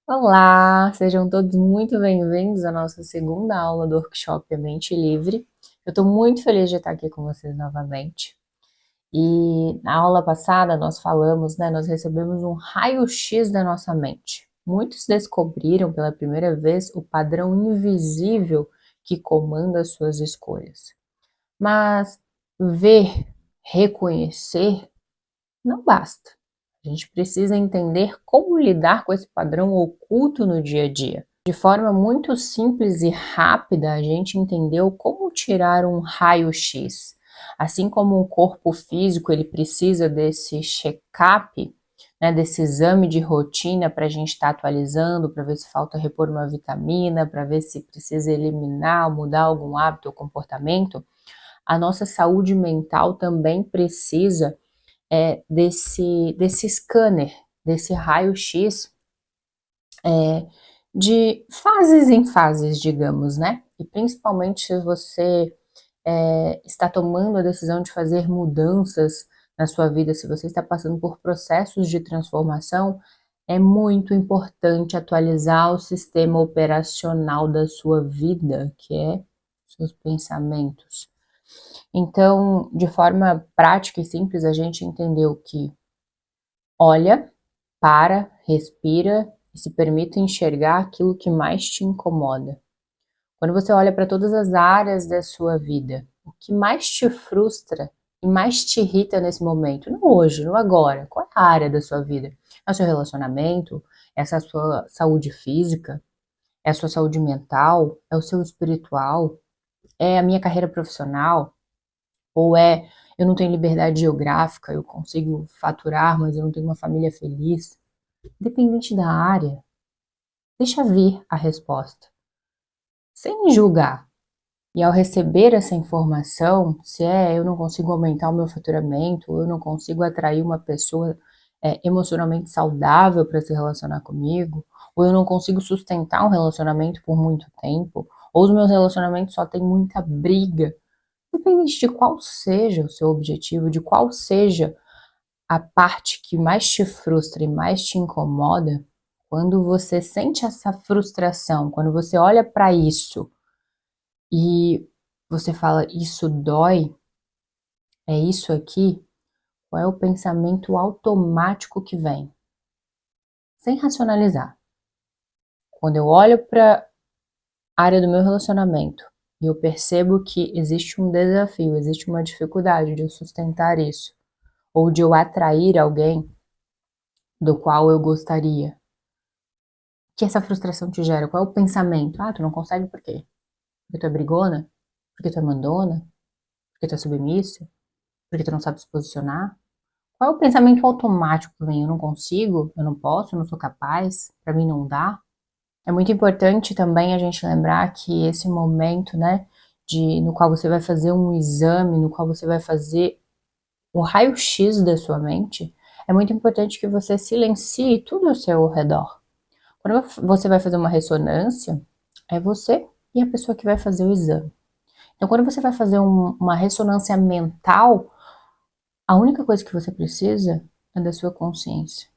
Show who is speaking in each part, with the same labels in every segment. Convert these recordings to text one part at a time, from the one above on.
Speaker 1: Olá, sejam todos muito bem-vindos à nossa segunda aula do workshop A Mente Livre. Eu estou muito feliz de estar aqui com vocês novamente. E na aula passada nós falamos, nós recebemos um raio-x da nossa mente. Muitos descobriram pela primeira vez o padrão invisível que comanda as suas escolhas. Mas ver, reconhecer, não basta. A gente precisa entender como lidar com esse padrão oculto no dia a dia. De forma muito simples e rápida, a gente entendeu como tirar um raio-x. Assim como um corpo físico ele precisa desse check-up, desse exame de rotina para a gente estar atualizando, para ver se falta repor uma vitamina, para ver se precisa eliminar, mudar algum hábito ou comportamento, a nossa saúde mental também precisa desse scanner, desse raio-x, de fases em fases, digamos, né? E principalmente se você está tomando a decisão de fazer mudanças na sua vida, se você está passando por processos de transformação, é muito importante atualizar o sistema operacional da sua vida, que é seus pensamentos. Então, de forma prática e simples, a gente entendeu que olha, para, respira e se permite enxergar aquilo que mais te incomoda. Quando você olha para todas as áreas da sua vida, o que mais te frustra e mais te irrita nesse momento, não hoje, não agora, qual é a área da sua vida? É o seu relacionamento? É a sua saúde física? É a sua saúde mental? É o seu espiritual? É a minha carreira profissional? Ou é eu não tenho liberdade geográfica, eu consigo faturar, mas eu não tenho uma família feliz? Independente da área, deixa vir a resposta, sem julgar. E ao receber essa informação, se eu não consigo aumentar o meu faturamento, ou eu não consigo atrair uma pessoa emocionalmente saudável para se relacionar comigo, ou eu não consigo sustentar um relacionamento por muito tempo, ou os meus relacionamentos só têm muita briga, independente de qual seja o seu objetivo, de qual seja a parte que mais te frustra e mais te incomoda, quando você sente essa frustração, quando você olha para isso e você fala, isso dói, é isso aqui, qual é o pensamento automático que vem? Sem racionalizar. Quando eu olho para a área do meu relacionamento e eu percebo que existe um desafio, existe uma dificuldade de eu sustentar isso, ou de eu atrair alguém do qual eu gostaria, que essa frustração te gera? Qual é o pensamento? Ah, tu não consegue por quê? Porque tu é brigona? Porque tu é mandona? Porque tu é submissa? Porque tu não sabe se posicionar? Qual é o pensamento automático que vem? Eu não consigo? Eu não posso? Eu não sou capaz? Pra mim não dá? É muito importante também a gente lembrar que esse momento, no qual você vai fazer um exame, no qual você vai fazer o raio-x da sua mente, é muito importante que você silencie tudo ao seu redor. Quando você vai fazer uma ressonância, é você e a pessoa que vai fazer o exame. Então, quando você vai fazer uma ressonância mental, a única coisa que você precisa é da sua consciência.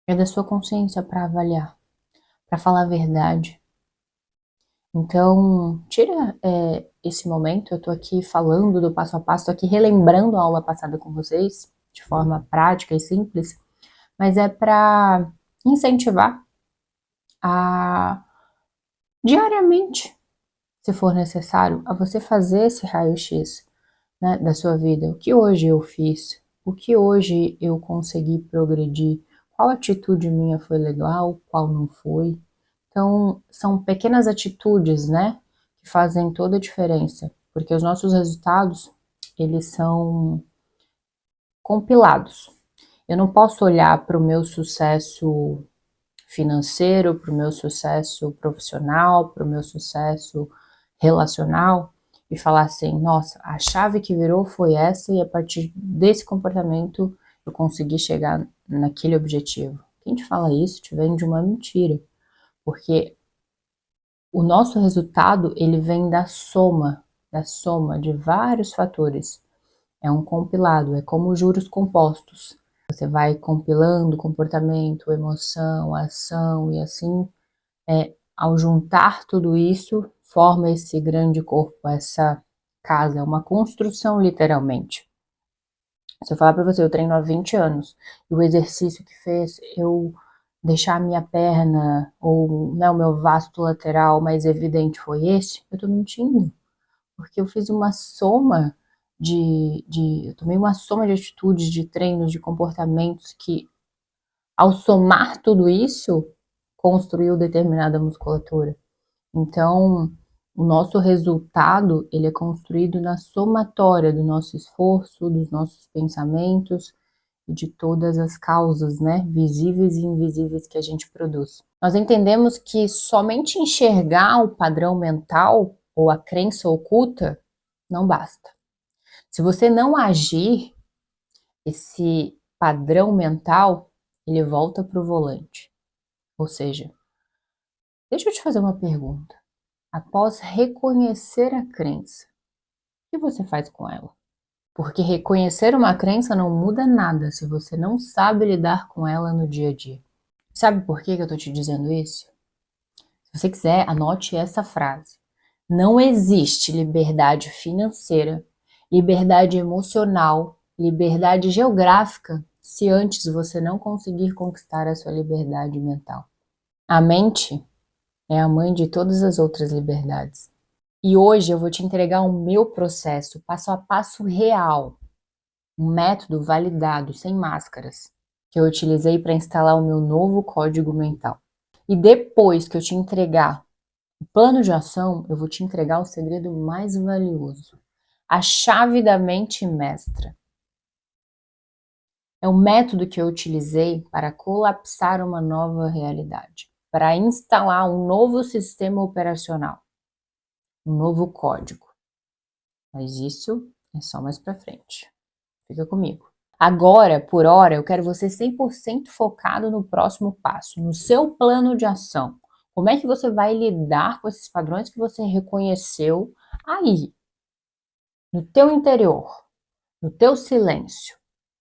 Speaker 1: É da sua consciência para avaliar, para falar a verdade. Então, tira esse momento, eu tô aqui falando do passo a passo, tô aqui relembrando a aula passada com vocês, de forma prática e simples, mas é para incentivar a diariamente, se for necessário, a você fazer esse raio-x, da sua vida. O que hoje eu fiz? O que hoje eu consegui progredir? Qual atitude minha foi legal? Qual não foi? Então, são pequenas atitudes, que fazem toda a diferença, porque os nossos resultados, eles são compilados. Eu não posso olhar para o meu sucesso financeiro, para o meu sucesso profissional, para o meu sucesso relacional e falar assim, nossa, a chave que virou foi essa e a partir desse comportamento eu consegui chegar naquele objetivo. Quem te fala isso te vem de uma mentira, porque o nosso resultado ele vem da soma de vários fatores. É um compilado, é como juros compostos. Você vai compilando comportamento, emoção, ação e assim, ao juntar tudo isso, forma esse grande corpo, essa casa, uma construção literalmente. Se eu falar para você, eu treino há 20 anos, e o exercício que fez eu deixar a minha perna ou, né, o meu vasto lateral mais evidente foi esse, eu tô mentindo, porque eu fiz uma soma eu tomei uma soma de atitudes, de treinos, de comportamentos que, ao somar tudo isso, construiu determinada musculatura. Então, o nosso resultado, ele é construído na somatória do nosso esforço, dos nossos pensamentos e de todas as causas, né, visíveis e invisíveis que a gente produz. Nós entendemos que somente enxergar o padrão mental ou a crença oculta não basta. Se você não agir, esse padrão mental, ele volta para o volante. Ou seja, deixa eu te fazer uma pergunta. Após reconhecer a crença, o que você faz com ela? Porque reconhecer uma crença não muda nada se você não sabe lidar com ela no dia a dia. Sabe por que eu tô te dizendo isso? Se você quiser, anote essa frase. Não existe liberdade financeira, liberdade emocional, liberdade geográfica se antes você não conseguir conquistar a sua liberdade mental. A mente é a mãe de todas as outras liberdades. E hoje eu vou te entregar o meu processo, passo a passo real, um método validado, sem máscaras, que eu utilizei para instalar o meu novo código mental. E depois que eu te entregar o plano de ação, eu vou te entregar o segredo mais valioso, a chave da mente mestra. É o método que eu utilizei para colapsar uma nova realidade, para instalar um novo sistema operacional, um novo código. Mas isso é só mais para frente. Fica comigo. Agora, por hora, eu quero você 100% focado no próximo passo, no seu plano de ação. Como é que você vai lidar com esses padrões que você reconheceu aí, no teu interior, no teu silêncio?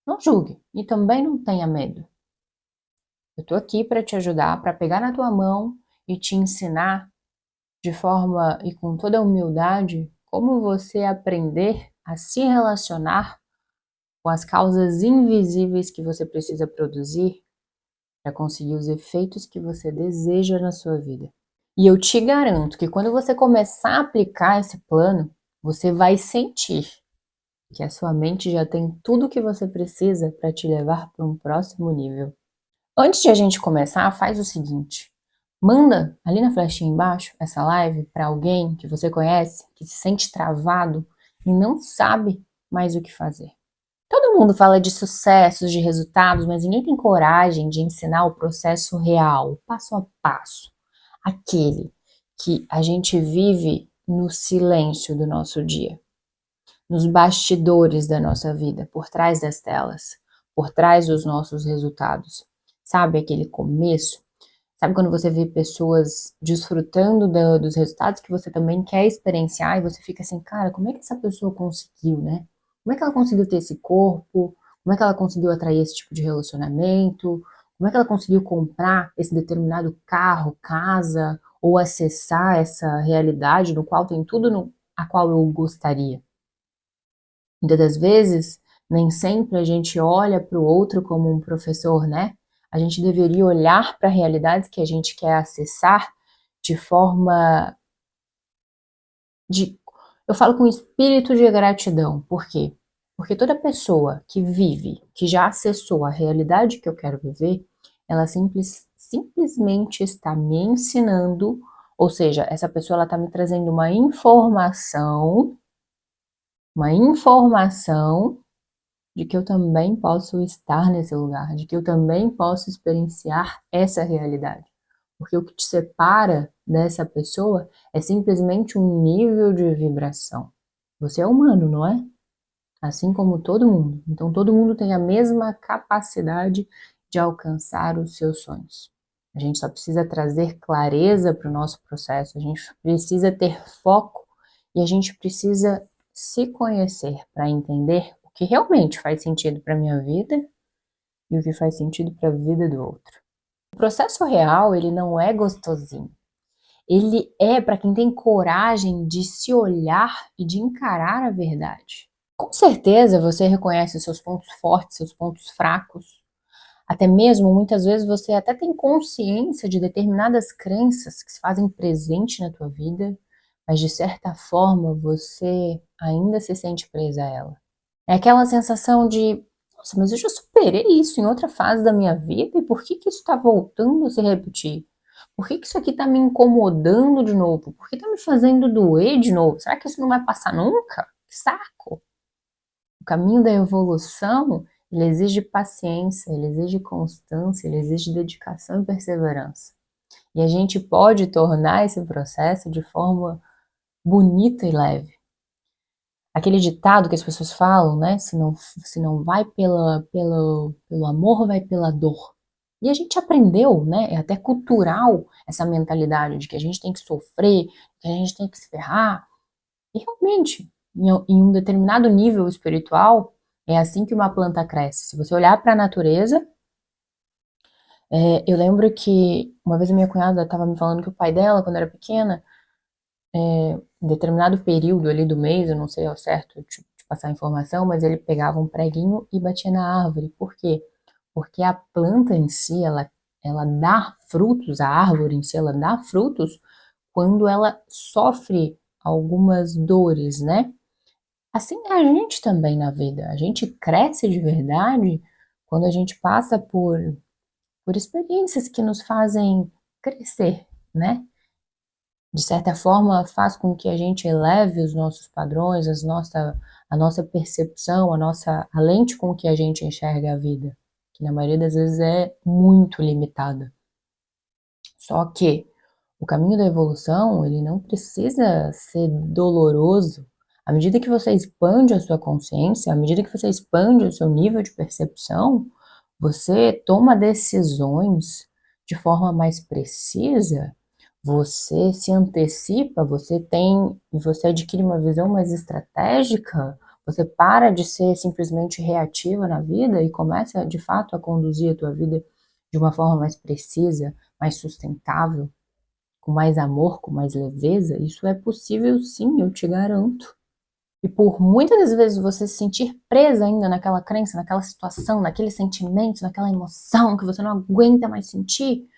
Speaker 1: Não julgue e também não tenha medo. Eu tô aqui para te ajudar, para pegar na tua mão e te ensinar de forma e com toda a humildade como você aprender a se relacionar com as causas invisíveis que você precisa produzir para conseguir os efeitos que você deseja na sua vida. E eu te garanto que quando você começar a aplicar esse plano, você vai sentir que a sua mente já tem tudo o que você precisa para te levar para um próximo nível. Antes de a gente começar, faz o seguinte: manda ali na flechinha embaixo essa live para alguém que você conhece, que se sente travado e não sabe mais o que fazer. Todo mundo fala de sucessos, de resultados, mas ninguém tem coragem de ensinar o processo real, o passo a passo. Aquele que a gente vive no silêncio do nosso dia, nos bastidores da nossa vida, por trás das telas, por trás dos nossos resultados. Sabe aquele começo? Sabe quando você vê pessoas desfrutando dos resultados que você também quer experienciar e você fica assim, cara, como é que essa pessoa conseguiu, né? Como é que ela conseguiu ter esse corpo? Como é que ela conseguiu atrair esse tipo de relacionamento? Como é que ela conseguiu comprar esse determinado carro, casa, ou acessar essa realidade no qual tem tudo a qual eu gostaria? Muitas das vezes, nem sempre a gente olha para o outro como um professor, né? A gente deveria olhar para a realidade que a gente quer acessar de forma de, eu falo com espírito de gratidão. Por quê? Porque toda pessoa que vive, que já acessou a realidade que eu quero viver, ela simplesmente está me ensinando, ou seja, essa pessoa ela está me trazendo uma informação de que eu também posso estar nesse lugar, de que eu também posso experienciar essa realidade. Porque o que te separa dessa pessoa é simplesmente um nível de vibração. Você é humano, não é? Assim como todo mundo. Então todo mundo tem a mesma capacidade de alcançar os seus sonhos. A gente só precisa trazer clareza para o nosso processo, a gente precisa ter foco e a gente precisa se conhecer para entender o que realmente faz sentido para minha vida e o que faz sentido para a vida do outro. O processo real, ele não é gostosinho. Ele é para quem tem coragem de se olhar e de encarar a verdade. Com certeza você reconhece seus pontos fortes, seus pontos fracos. Até mesmo, muitas vezes, você até tem consciência de determinadas crenças que se fazem presente na tua vida, mas de certa forma você ainda se sente presa a ela. É aquela sensação de, nossa, mas eu já superei isso em outra fase da minha vida e por que que isso está voltando a se repetir? Por que que isso aqui está me incomodando de novo? Por que está me fazendo doer de novo? Será que isso não vai passar nunca? Que saco! O caminho da evolução, ele exige paciência, ele exige constância, ele exige dedicação e perseverança. E a gente pode tornar esse processo de forma bonita e leve. Aquele ditado que as pessoas falam, né? Se não vai pelo amor, vai pela dor. E a gente aprendeu, né? É até cultural essa mentalidade de que a gente tem que sofrer, que a gente tem que se ferrar. E realmente, em um determinado nível espiritual, é assim que uma planta cresce. Se você olhar para a natureza, eu lembro que uma vez a minha cunhada estava me falando que o pai dela, quando era pequena, em determinado período ali do mês, eu não sei ao certo te passar a informação, mas ele pegava um preguinho e batia na árvore. Por quê? Porque a planta em si, ela dá frutos, a árvore em si, ela dá frutos quando ela sofre algumas dores, né? Assim é a gente também na vida. A gente cresce de verdade quando a gente passa por experiências que nos fazem crescer, né? De certa forma, faz com que a gente eleve os nossos padrões, a nossa percepção, a lente com que a gente enxerga a vida, que na maioria das vezes é muito limitada. Só que o caminho da evolução, ele não precisa ser doloroso. À medida que você expande a sua consciência, à medida que você expande o seu nível de percepção, você toma decisões de forma mais precisa, você se antecipa, você adquire uma visão mais estratégica, você para de ser simplesmente reativa na vida e começa de fato a conduzir a tua vida de uma forma mais precisa, mais sustentável, com mais amor, com mais leveza. Isso é possível sim, eu te garanto. E por muitas das vezes você se sentir presa ainda naquela crença, naquela situação, naquele sentimento, naquela emoção que você não aguenta mais sentir,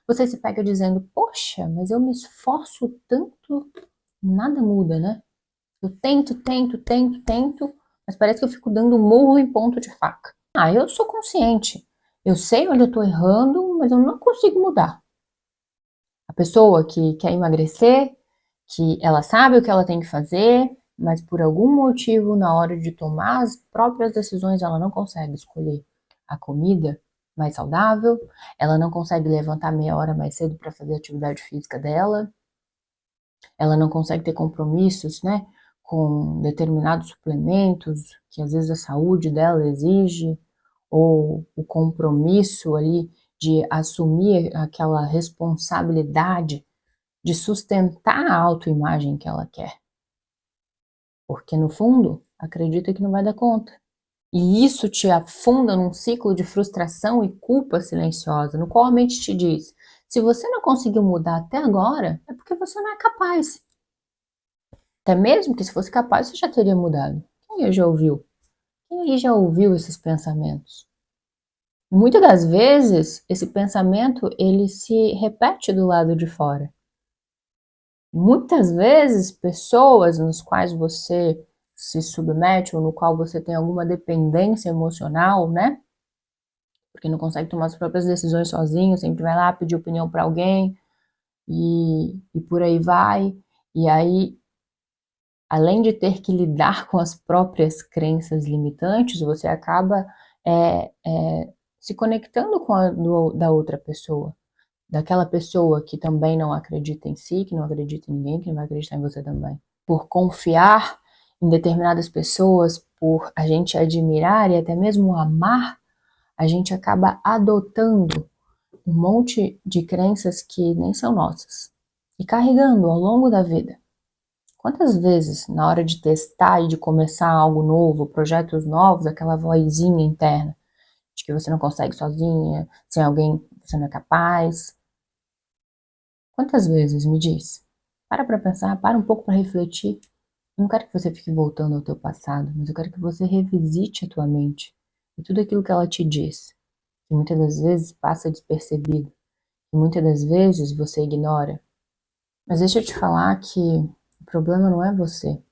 Speaker 1: você se pega dizendo, poxa, mas eu me esforço tanto, nada muda, né? Eu tento, tento, tento, tento, mas parece que eu fico dando murro em ponto de faca. Ah, eu sou consciente. Eu sei onde eu tô errando, mas eu não consigo mudar. A pessoa que quer emagrecer, que ela sabe o que ela tem que fazer, mas por algum motivo, na hora de tomar as próprias decisões, ela não consegue escolher a comida mais saudável, ela não consegue levantar meia hora mais cedo para fazer a atividade física dela, ela não consegue ter compromissos, né, com determinados suplementos que às vezes a saúde dela exige, ou o compromisso ali de assumir aquela responsabilidade de sustentar a autoimagem que ela quer. Porque no fundo, acredita que não vai dar conta. E isso te afunda num ciclo de frustração e culpa silenciosa, no qual a mente te diz: se você não conseguiu mudar até agora, é porque você não é capaz. Até mesmo que se fosse capaz, você já teria mudado. Quem aí já ouviu? Quem aí já ouviu esses pensamentos? Muitas das vezes, esse pensamento, ele se repete do lado de fora. Muitas vezes, pessoas nos quais você se submete ou no qual você tem alguma dependência emocional, né? Porque não consegue tomar as próprias decisões sozinho, sempre vai lá pedir opinião para alguém e por aí vai. E aí, além de ter que lidar com as próprias crenças limitantes, você acaba se conectando com da outra pessoa. Daquela pessoa que também não acredita em si, que não acredita em ninguém, que não vai acreditar em você também. Por confiar em determinadas pessoas, por a gente admirar e até mesmo amar, a gente acaba adotando um monte de crenças que nem são nossas e carregando ao longo da vida. Quantas vezes, na hora de testar e de começar algo novo, projetos novos, aquela vozinha interna de que você não consegue sozinha, sem alguém você não é capaz. Quantas vezes, me diz? Para pensar, para um pouco para refletir. Eu não quero que você fique voltando ao teu passado, mas eu quero que você revisite a tua mente e tudo aquilo que ela te diz, que muitas das vezes passa despercebido, e muitas das vezes você ignora. Mas deixa eu te falar que o problema não é você.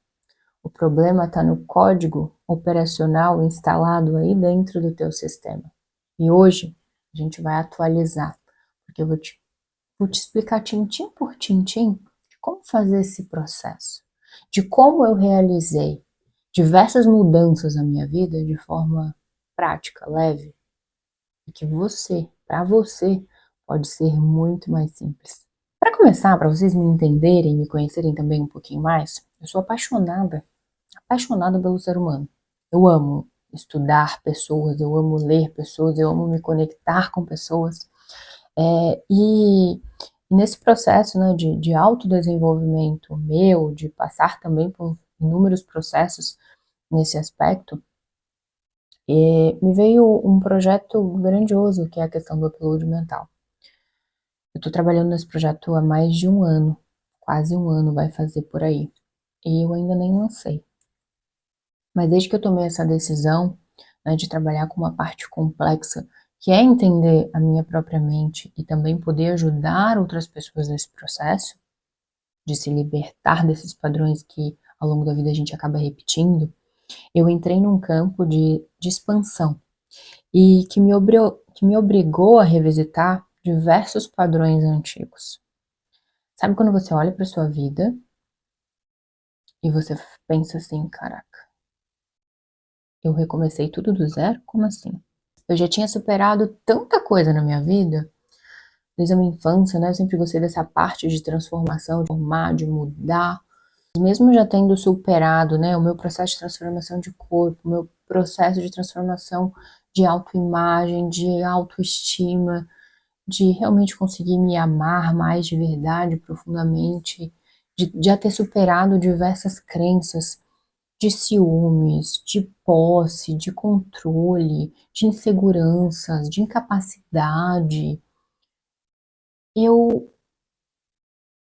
Speaker 1: O problema está no código operacional instalado aí dentro do teu sistema. E hoje a gente vai atualizar, porque eu vou te explicar tintim por tintim de como fazer esse processo, de como eu realizei diversas mudanças na minha vida de forma prática, leve, e que você, para você, pode ser muito mais simples. Para começar, para vocês me entenderem, me conhecerem também um pouquinho mais, eu sou apaixonada pelo ser humano. Eu amo estudar pessoas, eu amo ler pessoas, eu amo me conectar com pessoas. E nesse processo, né, de autodesenvolvimento meu, de passar também por inúmeros processos nesse aspecto, me veio um projeto grandioso, que é a questão do upload mental. Eu estou trabalhando nesse projeto há mais de um ano, quase um ano vai fazer por aí, e eu ainda nem lancei. Mas desde que eu tomei essa decisão, né, de trabalhar com uma parte complexa, que é entender a minha própria mente e também poder ajudar outras pessoas nesse processo, de se libertar desses padrões que ao longo da vida a gente acaba repetindo, eu entrei num campo de expansão e que me obrigou a revisitar diversos padrões antigos. Sabe quando você olha para sua vida e você pensa assim, caraca, eu recomecei tudo do zero? Como assim? Eu já tinha superado tanta coisa na minha vida, desde a minha infância, né? Eu sempre gostei dessa parte de transformação, de formar, de mudar. Mesmo já tendo superado, né, o meu processo de transformação de corpo, o meu processo de transformação de autoimagem, de autoestima, de realmente conseguir me amar mais de verdade, profundamente, de já ter superado diversas crenças de ciúmes, de posse, de controle, de inseguranças, de incapacidade, eu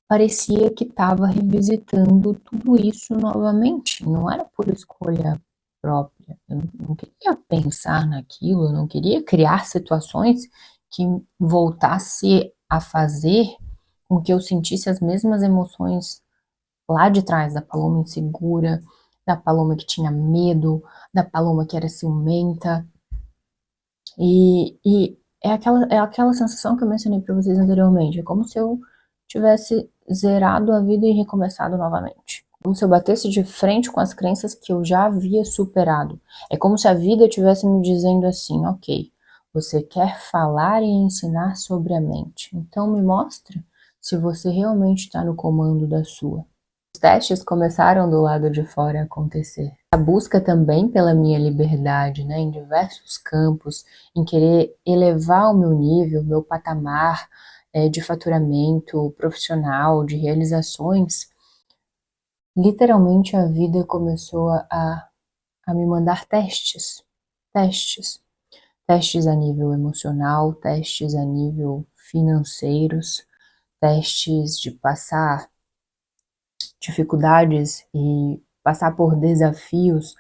Speaker 1: parecia que estava revisitando tudo isso novamente, não era por escolha própria. Eu não queria pensar naquilo, eu não queria criar situações que voltasse a fazer com que eu sentisse as mesmas emoções lá de trás, da Paloma insegura, da Paloma que tinha medo, da Paloma que era ciumenta. E é aquela sensação que eu mencionei para vocês anteriormente. É como se eu tivesse zerado a vida e recomeçado novamente. Como se eu batesse de frente com as crenças que eu já havia superado. É como se a vida estivesse me dizendo assim, ok, você quer falar e ensinar sobre a mente. Então me mostra se você realmente está no comando da sua. Os testes começaram do lado de fora a acontecer. A busca também pela minha liberdade, né, em diversos campos, em querer elevar o meu nível, meu patamar de faturamento profissional, de realizações, literalmente a vida começou a me mandar testes, testes, testes a nível emocional, testes a nível financeiros, testes de passar dificuldades e passar por desafios,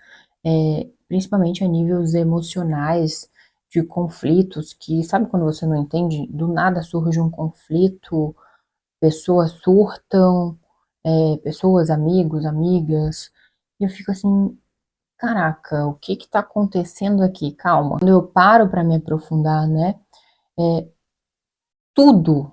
Speaker 1: principalmente a níveis emocionais, de conflitos, que sabe quando você não entende, do nada surge um conflito, pessoas surtam, pessoas, amigos, amigas, e eu fico assim, caraca, o que que tá acontecendo aqui? Calma. Quando eu paro para me aprofundar, né, tudo,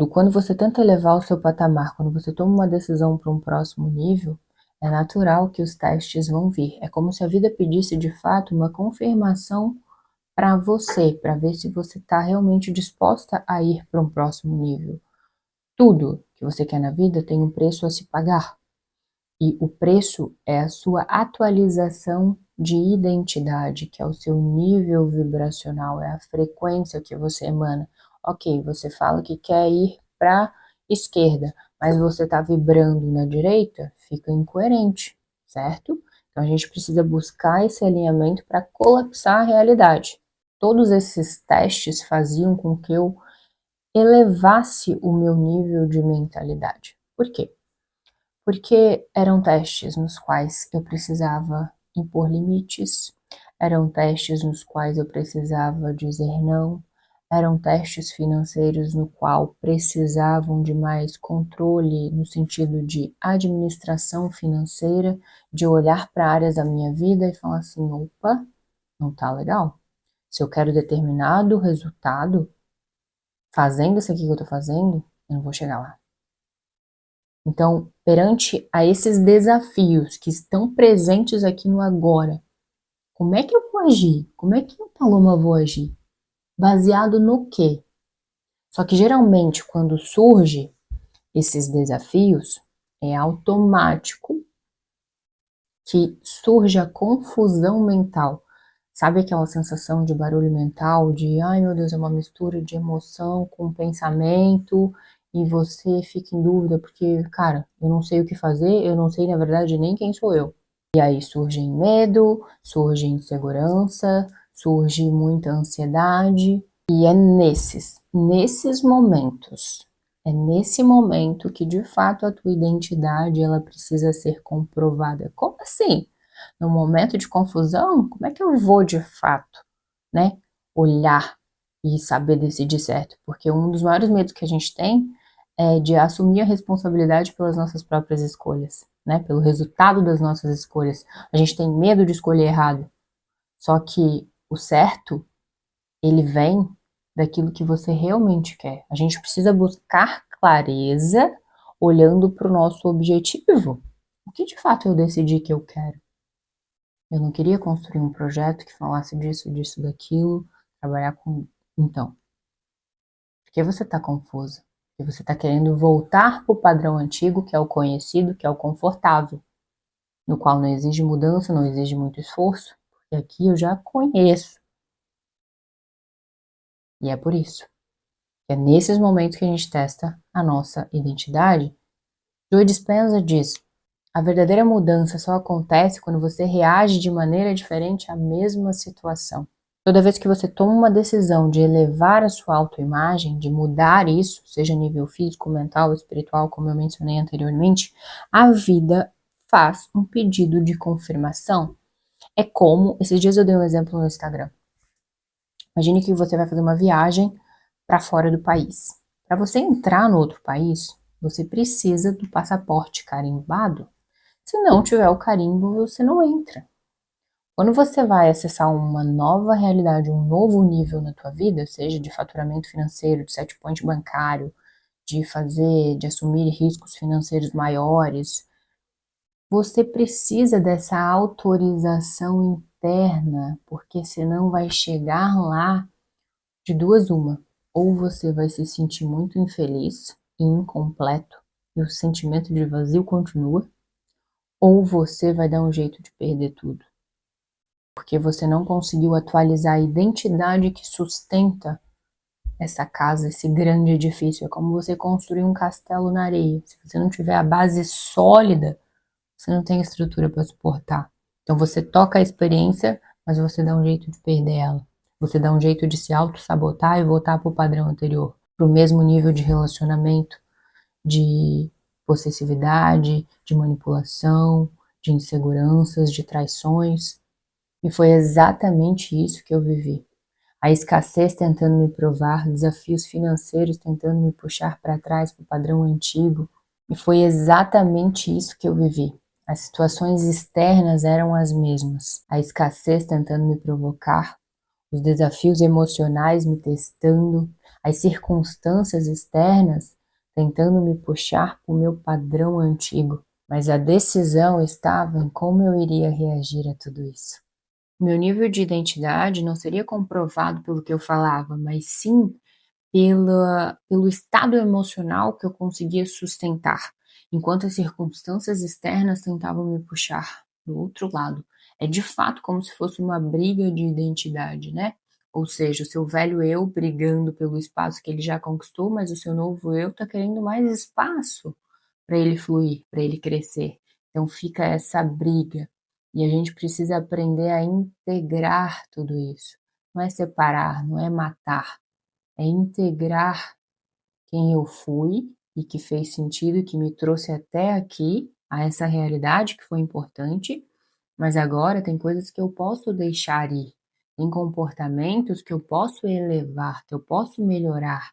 Speaker 1: quando você tenta elevar o seu patamar, quando você toma uma decisão para um próximo nível, é natural que os testes vão vir. É como se a vida pedisse de fato uma confirmação para você, para ver se você está realmente disposta a ir para um próximo nível. Tudo que você quer na vida tem um preço a se pagar. E o preço é a sua atualização de identidade, que é o seu nível vibracional, é a frequência que você emana. Ok, você fala que quer ir para esquerda, mas você está vibrando na direita, fica incoerente, certo? Então a gente precisa buscar esse alinhamento para colapsar a realidade. todos esses testes faziam com que eu elevasse o meu nível de mentalidade. Por quê? Porque eram testes nos quais eu precisava impor limites, eram testes nos quais eu precisava dizer não, eram testes financeiros no qual precisavam de mais controle no sentido de administração financeira, de olhar para áreas da minha vida e falar assim, opa, não tá legal. Se eu quero determinado resultado, fazendo isso aqui que eu tô fazendo, eu não vou chegar lá. Então, perante a esses desafios que estão presentes aqui no agora, como é que eu vou agir? Como é que eu, Paloma, vou agir? Baseado no quê? Só que geralmente, quando surge esses desafios, é automático que surge a confusão mental. Sabe aquela sensação de barulho mental, de ai meu Deus, é uma mistura de emoção com pensamento, e você fica em dúvida porque, cara, eu não sei o que fazer, eu não sei na verdade nem quem sou eu. E aí surge medo, surge insegurança, surge muita ansiedade, e é nesses momentos, é nesse momento que de fato a tua identidade ela precisa ser comprovada. Como assim? No momento de confusão, como é que eu vou de fato, né, olhar e saber decidir certo? Porque um dos maiores medos que a gente tem é de assumir a responsabilidade pelas nossas próprias escolhas, né, pelo resultado das nossas escolhas. A gente tem medo de escolher errado. Só que o certo, ele vem daquilo que você realmente quer. A gente precisa buscar clareza olhando para o nosso objetivo. O que de fato eu decidi que eu quero? Eu não queria construir um projeto que falasse disso, disso, daquilo, trabalhar com. Então, por que você está confusa? Porque você está querendo voltar para o padrão antigo, que é o conhecido, que é o confortável, no qual não exige mudança, não exige muito esforço, porque aqui eu já conheço. E é por isso que é nesses momentos que a gente testa a nossa identidade. Joe Dispenza diz: a verdadeira mudança só acontece quando você reage de maneira diferente à mesma situação. Toda vez que você toma uma decisão de elevar a sua autoimagem, de mudar isso, seja a nível físico, mental, espiritual, como eu mencionei anteriormente, a vida faz um pedido de confirmação. É como, esses dias eu dei um exemplo no Instagram. Imagine que você vai fazer uma viagem para fora do país. Para você entrar no outro país, você precisa do passaporte carimbado. Se não tiver o carimbo, você não entra. Quando você vai acessar uma nova realidade, um novo nível na tua vida, seja de faturamento financeiro, de set point bancário, de assumir riscos financeiros maiores, você precisa dessa autorização interna, porque senão vai chegar lá de duas uma. Ou você vai se sentir muito infeliz e incompleto, e o sentimento de vazio continua, ou você vai dar um jeito de perder tudo. Porque você não conseguiu atualizar a identidade que sustenta essa casa, esse grande edifício. É como você construir um castelo na areia. Se você não tiver a base sólida, você não tem estrutura para suportar. Então você toca a experiência, mas você dá um jeito de perder ela. Você dá um jeito de se auto-sabotar e voltar para o padrão anterior, para o mesmo nível de relacionamento, de possessividade, de manipulação, de inseguranças, de traições. E foi exatamente isso que eu vivi. A escassez tentando me provar, desafios financeiros tentando me puxar para trás para o padrão antigo. E foi exatamente isso que eu vivi. As situações externas eram as mesmas. A escassez tentando me provocar, os desafios emocionais me testando, as circunstâncias externas tentando me puxar para o meu padrão antigo. Mas a decisão estava em como eu iria reagir a tudo isso. Meu nível de identidade não seria comprovado pelo que eu falava, mas sim pelo estado emocional que eu conseguia sustentar, enquanto as circunstâncias externas tentavam me puxar para o outro lado. É de fato como se fosse uma briga de identidade, né? Ou seja, o seu velho eu brigando pelo espaço que ele já conquistou, mas o seu novo eu está querendo mais espaço para ele fluir, para ele crescer. Então fica essa briga. E a gente precisa aprender a integrar tudo isso. não é separar, não é matar, é integrar quem eu fui e que fez sentido e que me trouxe até aqui, a essa realidade que foi importante, mas agora tem coisas que eu posso deixar ir, tem comportamentos que eu posso elevar, que eu posso melhorar,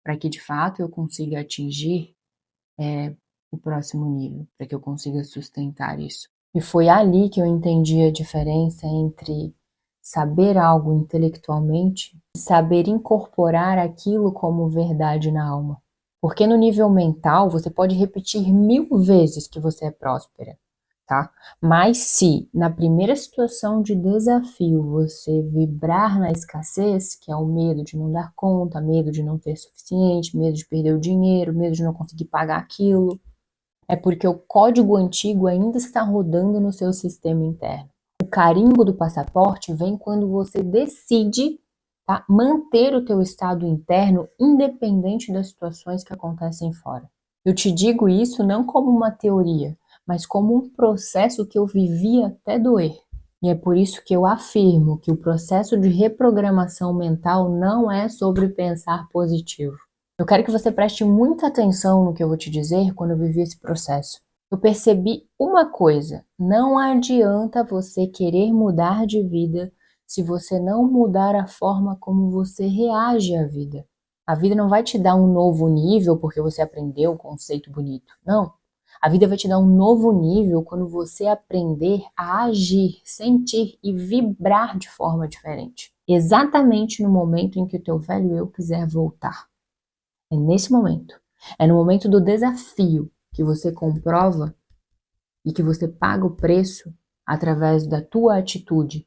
Speaker 1: para que de fato eu consiga atingir o próximo nível, para que eu consiga sustentar isso. E foi ali que eu entendi a diferença entre saber algo intelectualmente e saber incorporar aquilo como verdade na alma. Porque no nível mental você pode repetir 1000 vezes que você é próspera, tá? Mas se na primeira situação de desafio você vibrar na escassez, que é o medo de não dar conta, medo de não ter suficiente, medo de perder o dinheiro, medo de não conseguir pagar aquilo, é porque o código antigo ainda está rodando no seu sistema interno. O carimbo do passaporte vem quando você decide, tá, manter o teu estado interno independente das situações que acontecem fora. Eu te digo isso não como uma teoria, mas como um processo que eu vivi até doer. E é por isso que eu afirmo que o processo de reprogramação mental não é sobre pensar positivo. Eu quero que você preste muita atenção no que eu vou te dizer quando eu vivi esse processo. Eu percebi uma coisa: não adianta você querer mudar de vida se você não mudar a forma como você reage à vida. A vida não vai te dar um novo nível porque você aprendeu um conceito bonito. Não. A vida vai te dar um novo nível quando você aprender a agir, sentir e vibrar de forma diferente. Exatamente no momento em que o teu velho eu quiser voltar. É nesse momento. É no momento do desafio que você comprova e que você paga o preço através da tua atitude,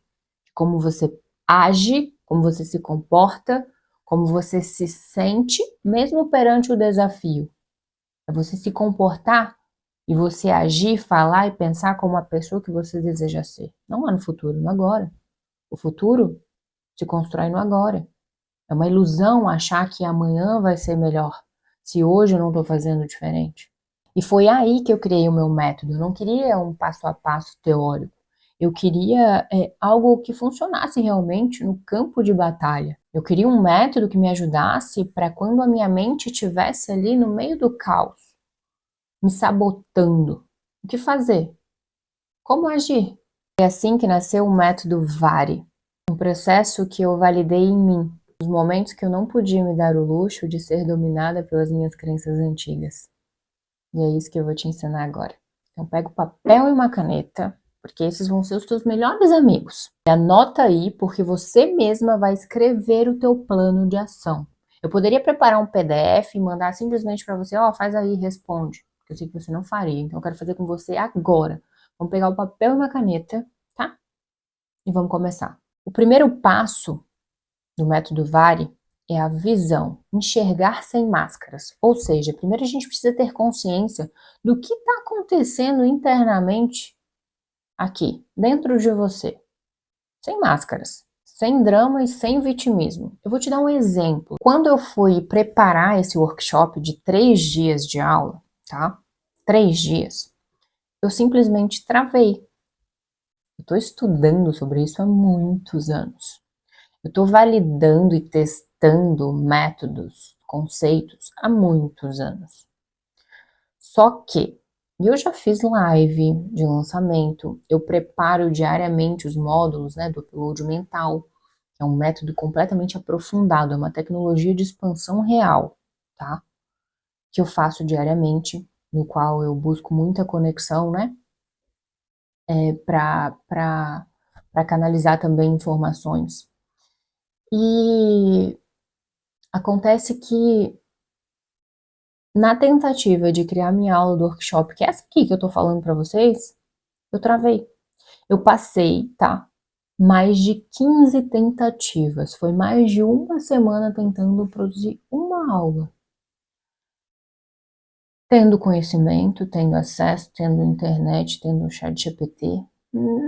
Speaker 1: de como você age, como você se comporta, como você se sente, mesmo perante o desafio. É você se comportar e você agir, falar e pensar como a pessoa que você deseja ser. Não lá no futuro, no agora. O futuro se constrói no agora. É uma ilusão achar que amanhã vai ser melhor, se hoje eu não estou fazendo diferente. E foi aí que eu criei o meu método. Eu não queria um passo a passo teórico. Eu queria algo que funcionasse realmente no campo de batalha. Eu queria um método que me ajudasse para quando a minha mente estivesse ali no meio do caos, me sabotando. O que fazer? Como agir? É assim que nasceu o método VARI, um processo que eu validei em mim, nos momentos que eu não podia me dar o luxo de ser dominada pelas minhas crenças antigas. E é isso que eu vou te ensinar agora. Então pega o papel e uma caneta, porque esses vão ser os teus melhores amigos. E anota aí, porque você mesma vai escrever o teu plano de ação. Eu poderia preparar um PDF e mandar simplesmente para você, faz aí, responde. Porque eu sei que você não faria, então eu quero fazer com você agora. Vamos pegar o papel e uma caneta, tá? E vamos começar. O primeiro passo do método VARI é a visão, enxergar sem máscaras. Ou seja, primeiro a gente precisa ter consciência do que está acontecendo internamente aqui, dentro de você, sem máscaras, sem drama e sem vitimismo. Eu vou te dar um exemplo. Quando eu fui preparar esse workshop de 3 dias de aula, tá? 3 dias, eu simplesmente travei. Eu estou estudando sobre isso há muitos anos. Eu estou validando e testando métodos, conceitos há muitos anos. Só que eu já fiz live de lançamento, eu preparo diariamente os módulos, do upload mental, que é um método completamente aprofundado, é uma tecnologia de expansão real, tá? Que eu faço diariamente, no qual eu busco muita conexão, para canalizar também informações. E acontece que na tentativa de criar minha aula do workshop, que é essa aqui que eu tô falando para vocês, eu travei. Eu passei, tá? Mais de 15 tentativas. Foi mais de uma semana tentando produzir uma aula. Tendo conhecimento, tendo acesso, tendo internet, tendo chat GPT,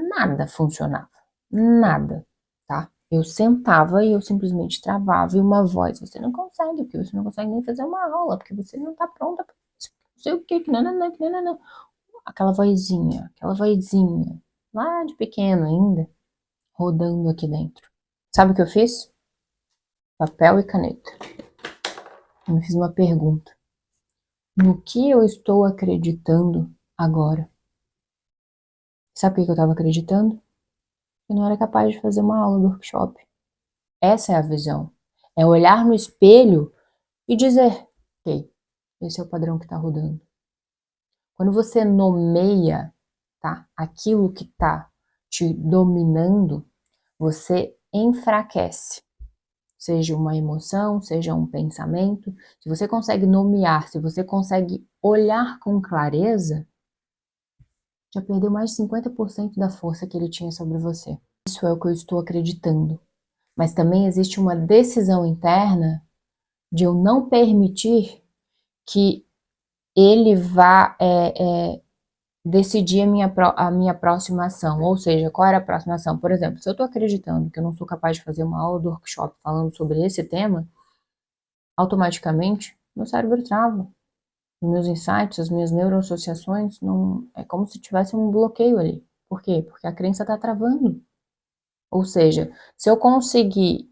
Speaker 1: nada funcionava. Nada, tá? Eu sentava e eu simplesmente travava e uma voz, você não consegue, porque você não consegue nem fazer uma aula, porque você não tá pronta para isso, não sei o que não, não, não, não, não. Aquela vozinha, lá de pequeno ainda, rodando aqui dentro. Sabe o que eu fiz? Papel e caneta. Eu me fiz uma pergunta. No que eu estou acreditando agora? Sabe o que eu estava acreditando? Eu não era capaz de fazer uma aula do workshop. Essa é a visão. É olhar no espelho e dizer, ok, esse é o padrão que está rodando. Quando você nomeia, tá, aquilo que está te dominando, você enfraquece. Seja uma emoção, seja um pensamento. Se você consegue nomear, se você consegue olhar com clareza, já perdeu mais de 50% da força que ele tinha sobre você. Isso é o que eu estou acreditando. Mas também existe uma decisão interna de eu não permitir que ele vá decidir a minha próxima ação. Ou seja, qual era a próxima ação? Por exemplo, se eu estou acreditando que eu não sou capaz de fazer uma aula do workshop falando sobre esse tema, automaticamente meu cérebro trava. Os meus insights, as minhas neuroassociações, não, é como se tivesse um bloqueio ali. Por quê? Porque a crença está travando. Ou seja, se eu conseguir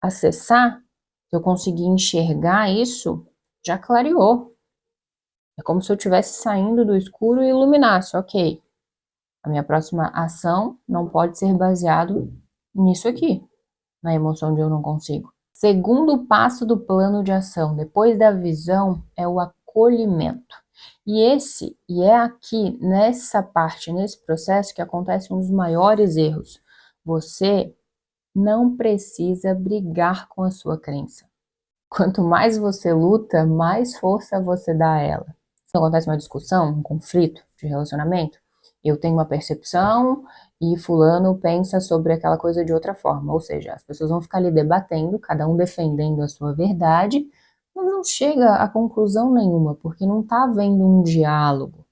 Speaker 1: acessar, se eu conseguir enxergar isso, já clareou. É como se eu estivesse saindo do escuro e iluminasse, ok. A minha próxima ação não pode ser baseado nisso aqui, na emoção de eu não consigo. Segundo passo do plano de ação, depois da visão, é o acolhimento. E é aqui, nessa parte, nesse processo, que acontece um dos maiores erros. Você não precisa brigar com a sua crença. Quanto mais você luta, mais força você dá a ela. Se acontece uma discussão, um conflito de relacionamento, eu tenho uma percepção e fulano pensa sobre aquela coisa de outra forma. Ou seja, as pessoas vão ficar ali debatendo, cada um defendendo a sua verdade, mas não chega a conclusão nenhuma, porque não está havendo um diálogo,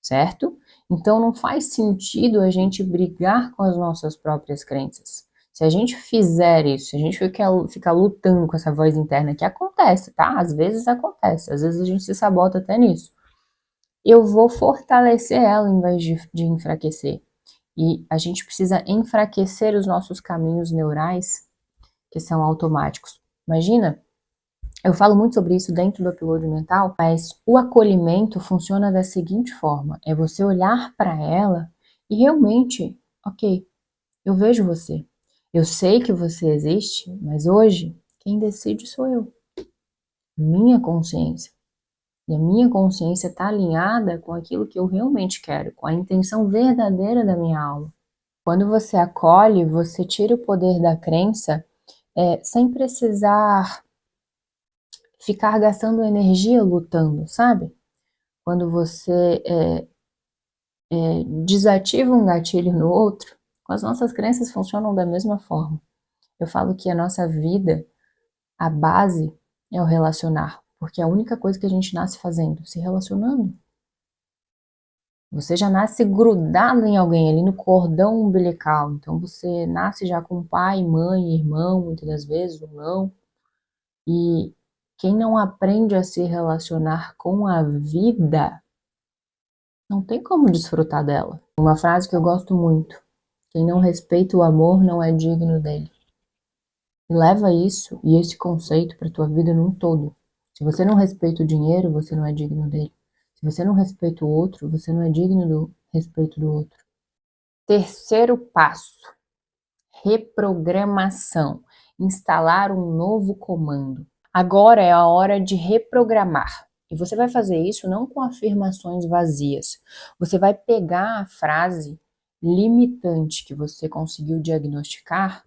Speaker 1: certo? Então não faz sentido a gente brigar com as nossas próprias crenças. Se a gente fizer isso, se a gente ficar lutando com essa voz interna, que acontece, tá? Às vezes acontece, às vezes a gente se sabota até nisso. Eu vou fortalecer ela em vez de enfraquecer. E a gente precisa enfraquecer os nossos caminhos neurais, que são automáticos. Imagina, eu falo muito sobre isso dentro do upload mental, mas o acolhimento funciona da seguinte forma: é você olhar para ela e realmente, ok, eu vejo você. Eu sei que você existe, mas hoje quem decide sou eu. Minha consciência. E a minha consciência está alinhada com aquilo que eu realmente quero, com a intenção verdadeira da minha alma. Quando você acolhe, você tira o poder da crença sem precisar ficar gastando energia lutando, sabe? Quando você desativa um gatilho no outro, as nossas crenças funcionam da mesma forma. Eu falo que a nossa vida, a base é o relacionar, porque é a única coisa que a gente nasce fazendo, se relacionando. Você já nasce grudado em alguém ali no cordão umbilical, então você nasce já com pai, mãe, irmão, muitas das vezes, ou não. E quem não aprende a se relacionar com a vida, não tem como desfrutar dela. Uma frase que eu gosto muito: quem não respeita o amor não é digno dele. E leva isso e esse conceito para a tua vida num todo. Se você não respeita o dinheiro, você não é digno dele. Se você não respeita o outro, você não é digno do respeito do outro. Terceiro passo: reprogramação. Instalar um novo comando. Agora é a hora de reprogramar. E você vai fazer isso não com afirmações vazias. Você vai pegar a frase limitante que você conseguiu diagnosticar,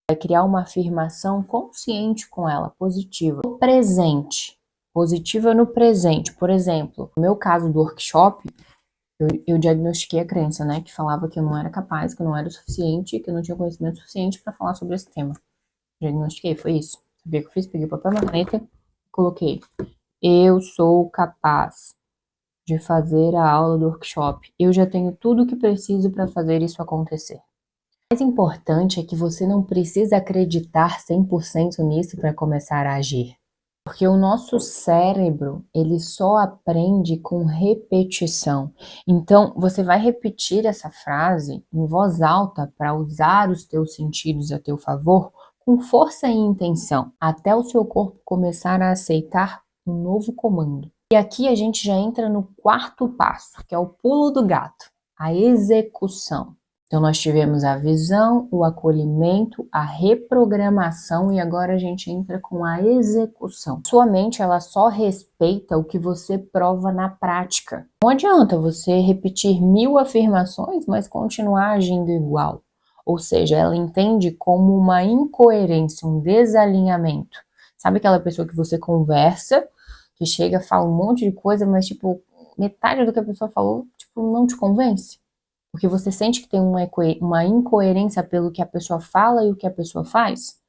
Speaker 1: vai criar uma afirmação consciente com ela, positiva. No presente. Positiva no presente. Por exemplo, no meu caso do workshop, eu diagnostiquei a crença, né? Que falava que eu não era capaz, que eu não era o suficiente, que eu não tinha conhecimento suficiente para falar sobre esse tema. Diagnostiquei, foi isso. Sabia o que eu fiz? Peguei o papel e a caneta, coloquei: eu sou capaz de fazer a aula do workshop. Eu já tenho tudo o que preciso para fazer isso acontecer. O mais importante é que você não precisa acreditar 100% nisso para começar a agir. Porque o nosso cérebro, ele só aprende com repetição. Então, você vai repetir essa frase em voz alta para usar os teus sentidos a teu favor, com força e intenção, até o seu corpo começar a aceitar um novo comando. E aqui a gente já entra no quarto passo, que é o pulo do gato, a execução. Então, nós tivemos a visão, o acolhimento, a reprogramação e agora a gente entra com a execução. Sua mente, ela só respeita o que você prova na prática. Não adianta você repetir 1000 afirmações, mas continuar agindo igual. Ou seja, ela entende como uma incoerência, um desalinhamento. Sabe aquela pessoa que você conversa, que chega, fala um monte de coisa, mas tipo, metade do que a pessoa falou, tipo, não te convence? Porque você sente que tem uma incoerência pelo que a pessoa fala e o que a pessoa faz.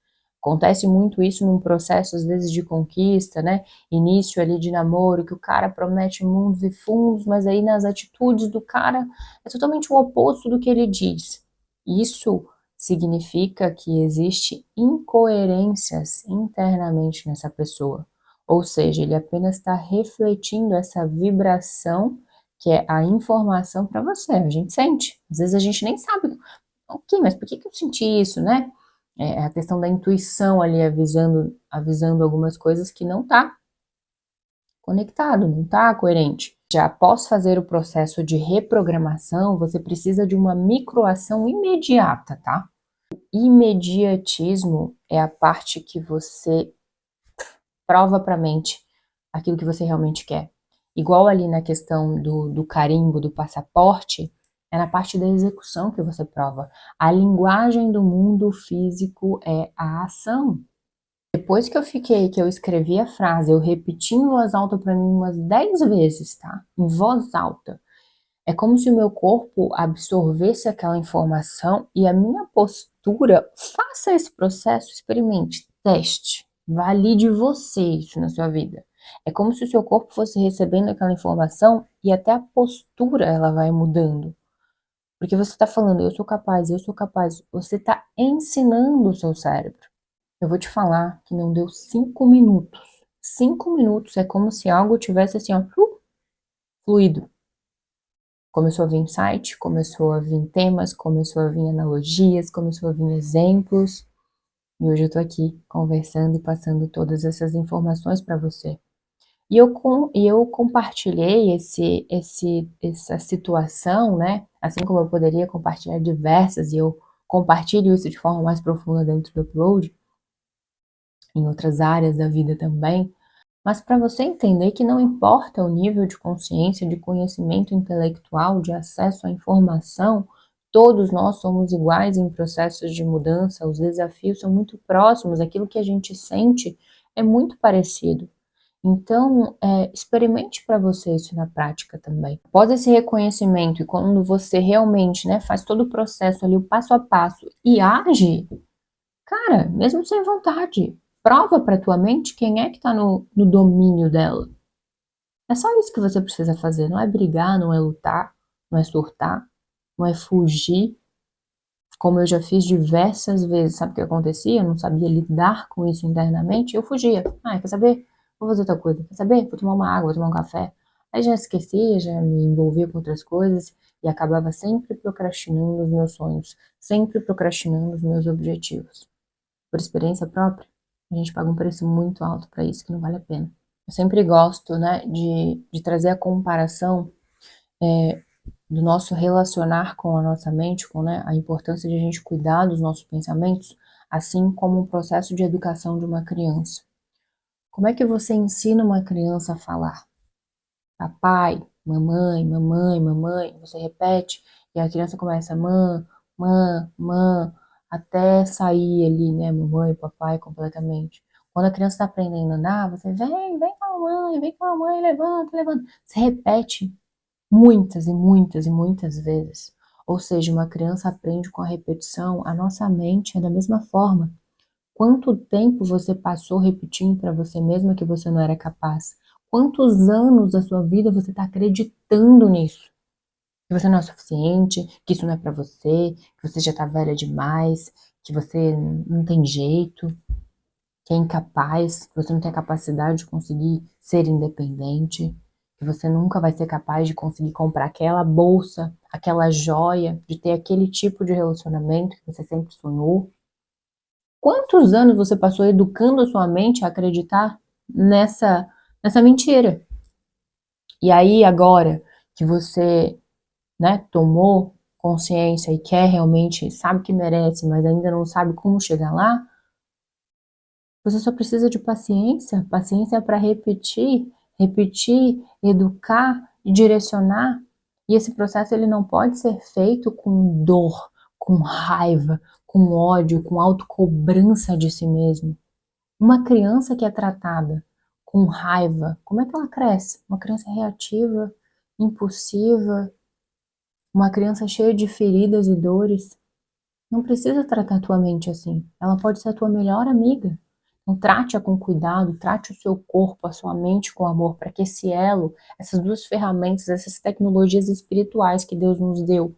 Speaker 1: Acontece muito isso num processo, às vezes, de conquista, né? Início ali de namoro, que o cara promete mundos e fundos, mas aí nas atitudes do cara é totalmente o oposto do que ele diz. Isso significa que existe incoerências internamente nessa pessoa. Ou seja, ele apenas está refletindo essa vibração que é a informação para você. A gente sente. Às vezes a gente nem sabe, ok, mas por que eu senti isso, né? É a questão da intuição ali avisando algumas coisas que não tá conectado, não tá coerente. Já após fazer o processo de reprogramação, você precisa de uma microação imediata, tá? O imediatismo é a parte que você prova para a mente aquilo que você realmente quer. Igual ali na questão do carimbo, do passaporte, é na parte da execução que você prova. A linguagem do mundo físico é a ação. Depois que eu escrevi a frase, eu repeti em voz alta para mim umas 10 vezes, tá? Em voz alta. É como se o meu corpo absorvesse aquela informação e a minha postura, faça esse processo, experimente, teste, valide você isso na sua vida. É como se o seu corpo fosse recebendo aquela informação e até a postura ela vai mudando. Porque você está falando, eu sou capaz, eu sou capaz. Você está ensinando o seu cérebro. Eu vou te falar que não deu 5 minutos. 5 minutos é como se algo tivesse assim, ó, fluido. Começou a vir insight, começou a vir temas, começou a vir analogias, começou a vir exemplos. E hoje eu tô aqui conversando e passando todas essas informações para você. E eu compartilhei essa situação, né? Assim como eu poderia compartilhar diversas, e eu compartilho isso de forma mais profunda dentro do upload, em outras áreas da vida também. Mas para você entender que não importa o nível de consciência, de conhecimento intelectual, de acesso à informação, todos nós somos iguais em processos de mudança, os desafios são muito próximos, aquilo que a gente sente é muito parecido. Então, experimente para você isso na prática também. Após esse reconhecimento e quando você realmente, né, faz todo o processo ali, o passo a passo e age, cara, mesmo sem vontade, prova para tua mente quem é que tá no domínio dela. É só isso que você precisa fazer, não é brigar, não é lutar, não é surtar, não é fugir, como eu já fiz diversas vezes. Sabe o que acontecia? Eu não sabia lidar com isso internamente, eu fugia. Ah, quer saber? Vou fazer outra coisa. Quer saber? Vou tomar uma água, vou tomar um café. Aí já esquecia, já me envolvia com outras coisas e acabava sempre procrastinando os meus sonhos, sempre procrastinando os meus objetivos. Por experiência própria, a gente paga um preço muito alto para isso, que não vale a pena. Eu sempre gosto, né, de trazer a comparação do nosso relacionar com a nossa mente, com, né, a importância de a gente cuidar dos nossos pensamentos, assim como o processo de educação de uma criança. Como é que você ensina uma criança a falar? Papai, mamãe, mamãe, mamãe, você repete e a criança começa mã, até sair ali, né, mamãe, papai completamente. Quando a criança está aprendendo a andar, você vem com a mãe, levanta, levanta. Você repete muitas e muitas e muitas vezes. Ou seja, uma criança aprende com a repetição, a nossa mente é da mesma forma. Quanto tempo você passou repetindo para você mesma que você não era capaz? Quantos anos da sua vida você está acreditando nisso? Que você não é suficiente, que isso não é para você, que você já está velha demais, que você não tem jeito. que é incapaz, que você não tem a capacidade de conseguir ser independente, que você nunca vai ser capaz de conseguir comprar aquela bolsa, aquela joia, de ter aquele tipo de relacionamento que você sempre sonhou. Quantos anos você passou educando a sua mente a acreditar nessa mentira? E aí agora que você, né, tomou consciência e quer realmente, sabe que merece, mas ainda não sabe como chegar lá, você só precisa de paciência, paciência para repetir, repetir, educar e direcionar. E esse processo ele não pode ser feito com dor, com raiva, com ódio, com autocobrança de si mesmo. Uma criança que é tratada com raiva, como é que ela cresce? Uma criança reativa, impulsiva, uma criança cheia de feridas e dores. Não precisa tratar a tua mente assim. Ela pode ser a tua melhor amiga. Então, trate-a com cuidado, trate o seu corpo, a sua mente com amor, para que esse elo, essas duas ferramentas, essas tecnologias espirituais que Deus nos deu,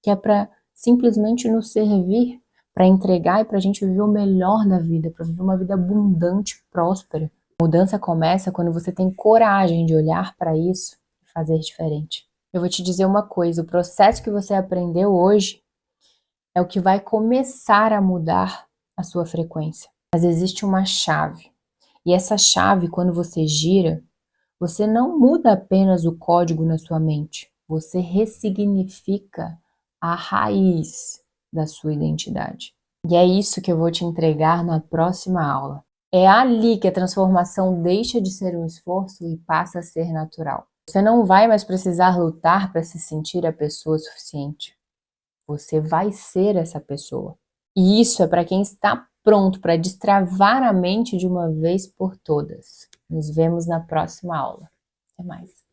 Speaker 1: que é para simplesmente nos servir, para entregar e para a gente viver o melhor da vida, para viver uma vida abundante, próspera. A mudança começa quando você tem coragem de olhar para isso e fazer diferente. Eu vou te dizer uma coisa, o processo que você aprendeu hoje é o que vai começar a mudar a sua frequência. Mas existe uma chave. E essa chave, quando você gira, você não muda apenas o código na sua mente, você ressignifica a raiz da sua identidade. E é isso que eu vou te entregar na próxima aula. É ali que a transformação deixa de ser um esforço e passa a ser natural. Você não vai mais precisar lutar para se sentir a pessoa suficiente. Você vai ser essa pessoa. E isso é para quem está pronto para destravar a mente de uma vez por todas. Nos vemos na próxima aula. Até mais.